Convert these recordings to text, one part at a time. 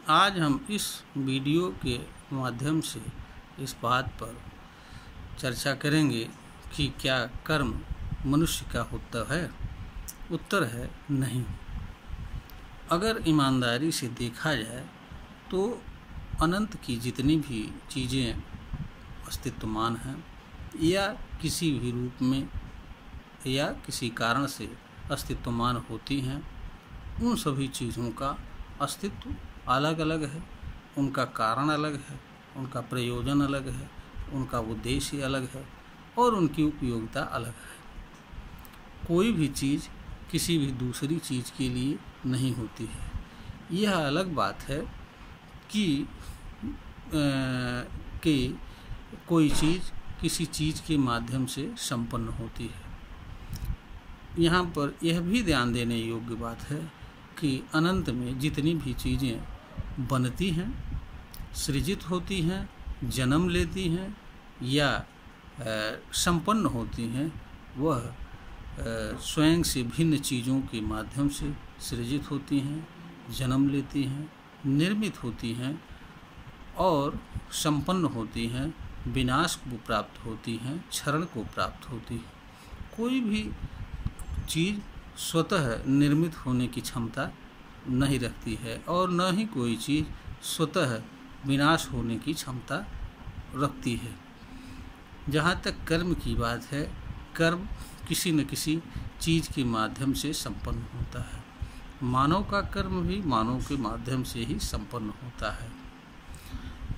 आज हम इस वीडियो के माध्यम से इस बात पर चर्चा करेंगे कि क्या कर्म मनुष्य का होता है। उत्तर है नहीं। अगर ईमानदारी से देखा जाए तो अनंत की जितनी भी चीज़ें अस्तित्वमान हैं या किसी भी रूप में या किसी कारण से अस्तित्वमान होती हैं, उन सभी चीज़ों का अस्तित्व अलग अलग है, उनका कारण अलग है, उनका प्रयोजन अलग है, उनका उद्देश्य अलग है और उनकी उपयोगिता अलग है। कोई भी चीज़ किसी भी दूसरी चीज़ के लिए नहीं होती है। यह अलग बात है कि कोई चीज़ किसी चीज़ के माध्यम से संपन्न होती है। यहाँ पर यह भी ध्यान देने योग्य बात है कि अनंत में जितनी भी चीज़ें बनती हैं, सृजित होती हैं, जन्म लेती हैं या संपन्न होती हैं, वह स्वयं से भिन्न चीज़ों के माध्यम से सृजित होती हैं, जन्म लेती हैं, निर्मित होती हैं और संपन्न होती हैं, विनाश को प्राप्त होती हैं, क्षरण को प्राप्त होती हैं। कोई भी चीज़ स्वतः निर्मित होने की क्षमता नहीं रखती है और न ही कोई चीज़ स्वतः विनाश होने की क्षमता रखती है। जहाँ तक कर्म की बात है, कर्म किसी न किसी चीज़ के माध्यम से संपन्न होता है। मानव का कर्म भी मानव के माध्यम से ही संपन्न होता है।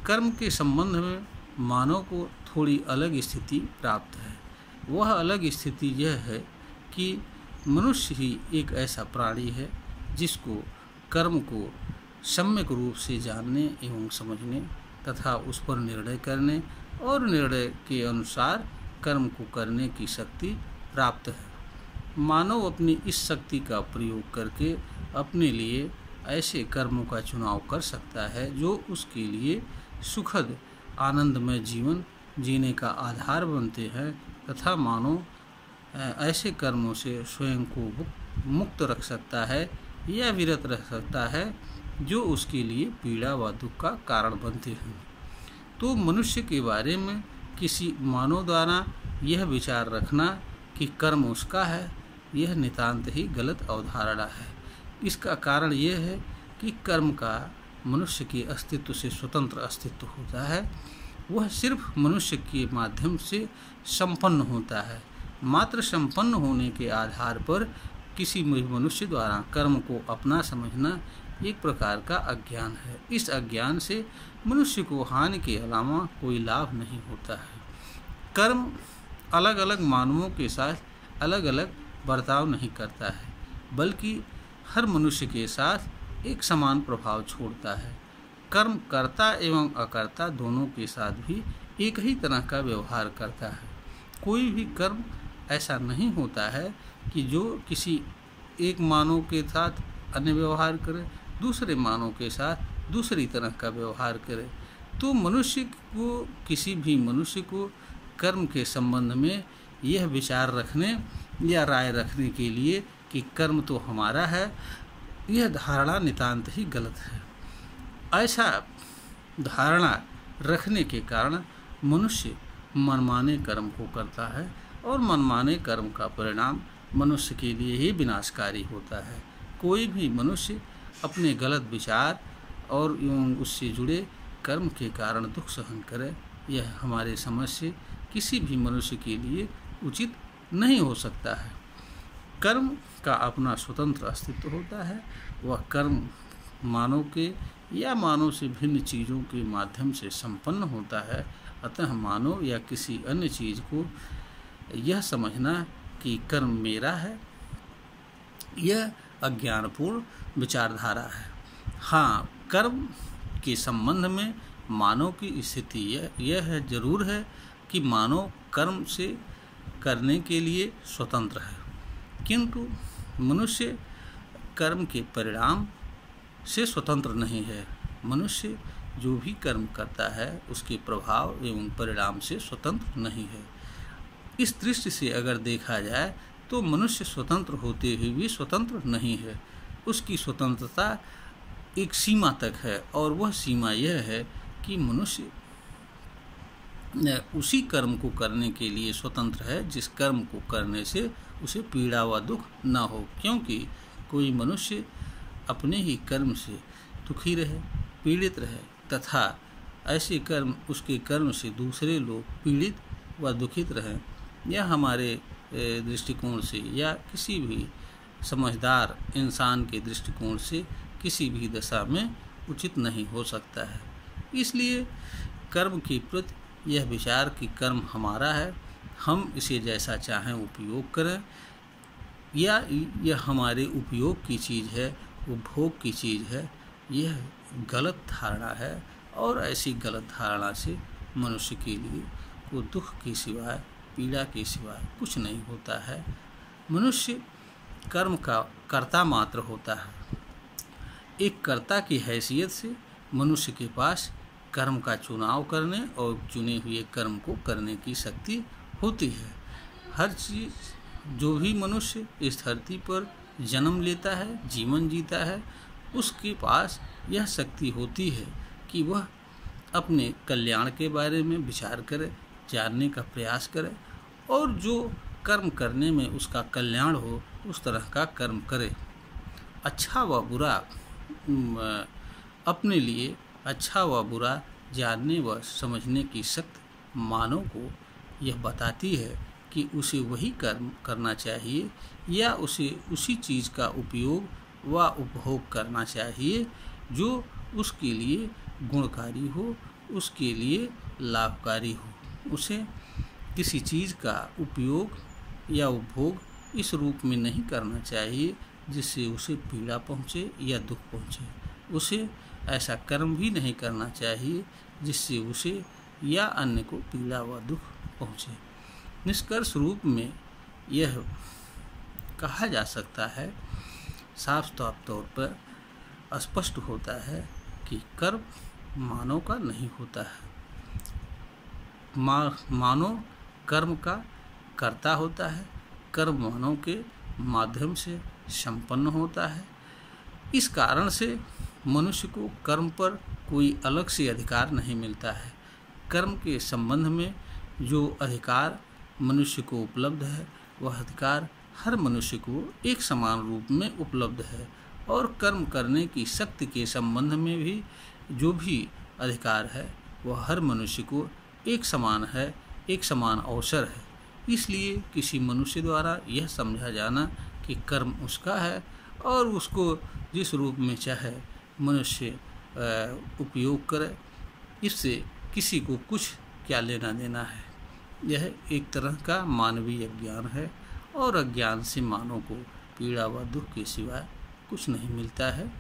कर्म के संबंध में मानव को थोड़ी अलग स्थिति प्राप्त है। वह अलग स्थिति यह है कि मनुष्य ही एक ऐसा प्राणी है जिसको कर्म को सम्यक रूप से जानने एवं समझने तथा उस पर निर्णय करने और निर्णय के अनुसार कर्म को करने की शक्ति प्राप्त है। मानव अपनी इस शक्ति का प्रयोग करके अपने लिए ऐसे कर्मों का चुनाव कर सकता है जो उसके लिए सुखद आनंदमय जीवन जीने का आधार बनते हैं तथा मानव ऐसे कर्मों से स्वयं को मुक्त रख सकता है या विरत रख सकता है जो उसके लिए पीड़ा व दुख का कारण बनते हैं। तो मनुष्य के बारे में किसी मानव द्वारा यह विचार रखना कि कर्म उसका है, यह नितांत ही गलत अवधारणा है। इसका कारण यह है कि कर्म का मनुष्य के अस्तित्व से स्वतंत्र अस्तित्व होता है। वह सिर्फ मनुष्य के माध्यम से संपन्न होता है। मात्र संपन्न होने के आधार पर किसी मनुष्य द्वारा कर्म को अपना समझना एक प्रकार का अज्ञान है। इस अज्ञान से मनुष्य को हानि के अलावा कोई लाभ नहीं होता है। कर्म अलग अलग मानवों के साथ अलग अलग बर्ताव नहीं करता है, बल्कि हर मनुष्य के साथ एक समान प्रभाव छोड़ता है। कर्म कर्ता एवं अकर्ता दोनों के साथ भी एक ही तरह का व्यवहार करता है। कोई भी कर्म ऐसा नहीं होता है कि जो किसी एक मानव के साथ अन्य व्यवहार करे, दूसरे मानव के साथ दूसरी तरह का व्यवहार करे। तो मनुष्य को किसी भी मनुष्य को कर्म के संबंध में यह विचार रखने या राय रखने के लिए कि कर्म तो हमारा है, यह धारणा नितांत ही गलत है। ऐसा धारणा रखने के कारण मनुष्य मनमाने कर्म को करता है और मनमाने कर्म का परिणाम मनुष्य के लिए ही विनाशकारी होता है। कोई भी मनुष्य अपने गलत विचार और उससे जुड़े कर्म के कारण दुख सहन करे, यह हमारे समझ से किसी भी मनुष्य के लिए उचित नहीं हो सकता है। कर्म का अपना स्वतंत्र अस्तित्व होता है। वह कर्म मानव के या मानव से भिन्न चीज़ों के माध्यम से संपन्न होता है। अतः मानव या किसी अन्य चीज़ को यह समझना कि कर्म मेरा है, यह अज्ञानपूर्ण विचारधारा है। हाँ, कर्म के संबंध में मानव की स्थिति यह है जरूर है कि मानव कर्म से करने के लिए स्वतंत्र है, किंतु मनुष्य कर्म के परिणाम से स्वतंत्र नहीं है। मनुष्य जो भी कर्म करता है उसके प्रभाव एवं परिणाम से स्वतंत्र नहीं है। इस दृष्टि से अगर देखा जाए तो मनुष्य स्वतंत्र होते हुए भी स्वतंत्र नहीं है। उसकी स्वतंत्रता एक सीमा तक है, और वह सीमा यह है कि मनुष्य उसी कर्म को करने के लिए स्वतंत्र है जिस कर्म को करने से उसे पीड़ा व दुख न हो, क्योंकि कोई मनुष्य अपने ही कर्म से दुखी रहे, पीड़ित रहे तथा ऐसे कर्म, उसके कर्म से दूसरे लोग पीड़ित व दुखित रहें, यह हमारे दृष्टिकोण से या किसी भी समझदार इंसान के दृष्टिकोण से किसी भी दशा में उचित नहीं हो सकता है। इसलिए कर्म के प्रति यह विचार कि कर्म हमारा है, हम इसे जैसा चाहें उपयोग करें, या यह हमारे उपयोग की चीज़ है, उपभोग की चीज़ है, यह गलत धारणा है। और ऐसी गलत धारणा से मनुष्य के लिए वो दुख के सिवाय, पीड़ा के सिवाय कुछ नहीं होता है। मनुष्य कर्म का कर्ता मात्र होता है। एक कर्ता की हैसियत से मनुष्य के पास कर्म का चुनाव करने और चुने हुए कर्म को करने की शक्ति होती है। हर चीज़, जो भी मनुष्य इस धरती पर जन्म लेता है, जीवन जीता है, उसके पास यह शक्ति होती है कि वह अपने कल्याण के बारे में विचार करे, जानने का प्रयास करे, और जो कर्म करने में उसका कल्याण हो उस तरह का कर्म करे। अच्छा व बुरा, अपने लिए अच्छा व बुरा जानने व समझने की शक्ति मानव को यह बताती है कि उसे वही कर्म करना चाहिए या उसे उसी चीज़ का उपयोग व उपभोग करना चाहिए जो उसके लिए गुणकारी हो, उसके लिए लाभकारी हो। उसे किसी चीज़ का उपयोग या उपभोग इस रूप में नहीं करना चाहिए जिससे उसे पीड़ा पहुँचे या दुख पहुँचे। उसे ऐसा कर्म भी नहीं करना चाहिए जिससे उसे या अन्य को पीड़ा व दुख पहुँचे। निष्कर्ष रूप में यह कहा जा सकता है, साफ तौर पर स्पष्ट होता है कि कर्म मानव का नहीं होता है। मानव कर्म का कर्ता होता है, कर्म मानव के माध्यम से संपन्न होता है। इस कारण से मनुष्य को कर्म पर कोई अलग से अधिकार नहीं मिलता है। कर्म के संबंध में जो अधिकार मनुष्य को उपलब्ध है, वह अधिकार हर मनुष्य को एक समान रूप में उपलब्ध है। और कर्म करने की शक्ति के संबंध में भी जो भी अधिकार है, वह हर मनुष्य को एक समान है, एक समान अवसर है। इसलिए किसी मनुष्य द्वारा यह समझा जाना कि कर्म उसका है और उसको जिस रूप में चाहे मनुष्य उपयोग करे, इससे किसी को कुछ क्या लेना देना है। यह एक तरह का मानवीय अज्ञान है, और अज्ञान से मानव को पीड़ा व दुख के सिवाय कुछ नहीं मिलता है।